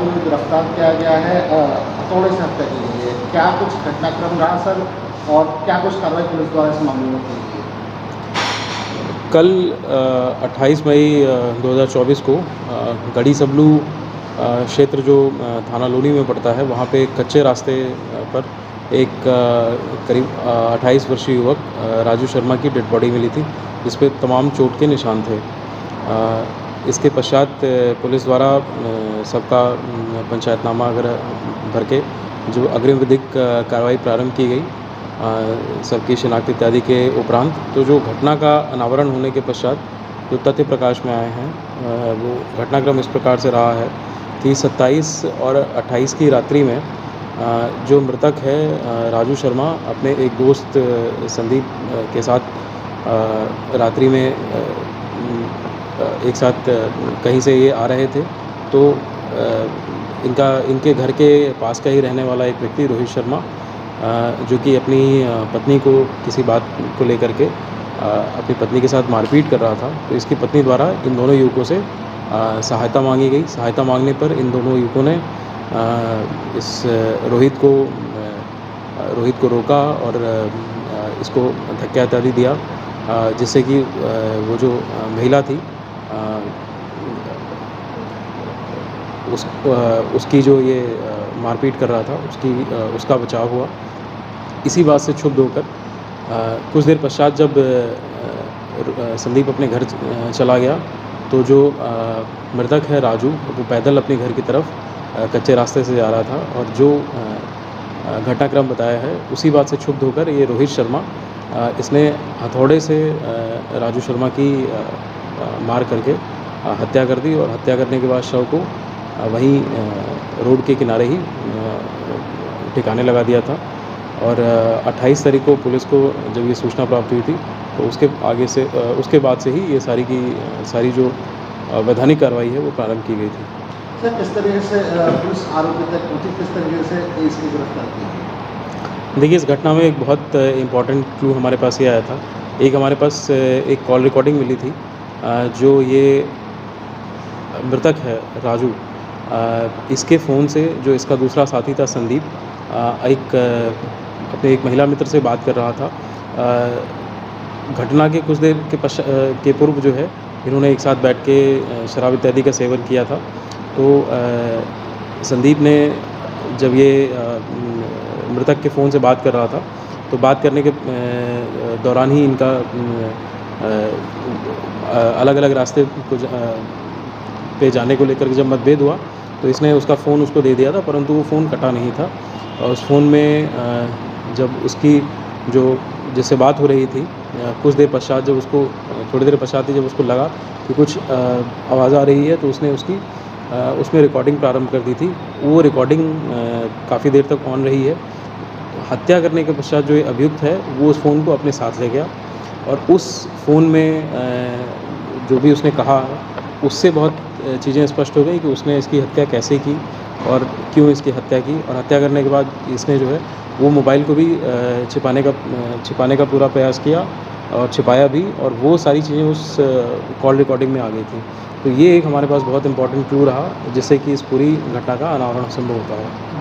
को गिरफ्तार किया गया है हथौड़े से हत्या के लिए। क्या कुछ घटनाक्रम रहा सर, और क्या कुछ कार्रवाई पुलिस द्वारा इस मामले में की गई? कल 28 मई 2024 को गढ़ी सबलू क्षेत्र जो थाना लोनी में पड़ता है, वहाँ पे एक कच्चे रास्ते पर एक करीब 28 वर्षीय युवक राजू शर्मा की डेड बॉडी मिली थी, जिस पे तमाम चोट के निशान थे। इसके पश्चात पुलिस द्वारा सबका पंचायतनामा वगैरह भर के जो अग्रिम विधिक कार्रवाई प्रारंभ की गई, सबकी शिनाख्त इत्यादि के उपरांत। तो जो घटना का अनावरण होने के पश्चात जो तथ्य प्रकाश में आए हैं, वो घटनाक्रम इस प्रकार से रहा है कि 27 और 28 की रात्रि में जो मृतक है राजू शर्मा अपने एक दोस्त संदीप के साथ रात्रि में एक साथ कहीं से ये आ रहे थे। तो इनके घर के पास का ही रहने वाला एक व्यक्ति रोहित शर्मा, जो कि अपनी पत्नी को किसी बात को लेकर के अपनी पत्नी के साथ मारपीट कर रहा था। तो इसकी पत्नी द्वारा इन दोनों युवकों से सहायता मांगी गई। सहायता मांगने पर इन दोनों युवकों ने इस रोहित को रोका और इसको धक्का इत्यादि दिया, जिससे कि वो जो महिला थी उसकी जो ये मारपीट कर रहा था उसका बचाव हुआ। इसी बात से क्षुब्ध होकर कुछ देर पश्चात जब संदीप अपने घर चला गया, तो जो मृतक है राजू, वो पैदल अपने घर की तरफ कच्चे रास्ते से जा रहा था, और जो घटनाक्रम बताया है उसी बात से क्षुब्ध होकर ये रोहित शर्मा इसने हथौड़े से राजू शर्मा की मार करके हत्या कर दी, और हत्या करने के बाद शव को वहीं रोड के किनारे ही ठिकाने लगा दिया था। और 28 तारीख को पुलिस को जब ये सूचना प्राप्त हुई थी, तो उसके बाद से ही ये सारी जो वैधानिक कार्रवाई है वो प्रारंभ की गई थी। सर, किस तरीके से पुलिस आरोपी तक पहुंची, किस तरीके से इसकी गिरफ्तार की? देखिए, इस घटना में एक बहुत इम्पॉर्टेंट क्लू हमारे पास ये आया था। एक हमारे पास एक कॉल रिकॉर्डिंग मिली थी, जो ये मृतक है राजू, इसके फ़ोन से जो इसका दूसरा साथी था संदीप, अपने एक महिला मित्र से बात कर रहा था। घटना के कुछ देर के पूर्व जो है, इन्होंने एक साथ बैठ के शराब इत्यादि का सेवन किया था। तो संदीप ने जब ये मृतक के फ़ोन से बात कर रहा था, तो बात करने के दौरान ही इनका अलग अलग रास्ते पे जाने को लेकर के जब मतभेद हुआ, तो इसने उसका फ़ोन उसको दे दिया था, परंतु वो फ़ोन कटा नहीं था। और उस फ़ोन में जब उसकी जिससे बात हो रही थी, कुछ देर पश्चात थोड़ी देर पश्चात ही जब उसको लगा कि कुछ आवाज़ आ रही है, तो उसने उसमें रिकॉर्डिंग प्रारंभ कर दी थी। वो रिकॉर्डिंग काफ़ी देर तक ऑन रही है। हत्या करने के पश्चात जो ये अभियुक्त है, वो उस फ़ोन को अपने साथ ले गया, और उस फ़ोन में जो भी उसने कहा, उससे बहुत चीज़ें स्पष्ट हो गई कि उसने इसकी हत्या कैसे की और क्यों इसकी हत्या की। और हत्या करने के बाद इसने जो है वो मोबाइल को भी छिपाने का पूरा प्रयास किया, और छिपाया भी, और वो सारी चीज़ें उस कॉल रिकॉर्डिंग में आ गई थी। तो ये एक हमारे पास बहुत इम्पोर्टेंट क्लू रहा, जिससे कि इस पूरी घटना का अनावरण संभव होता है।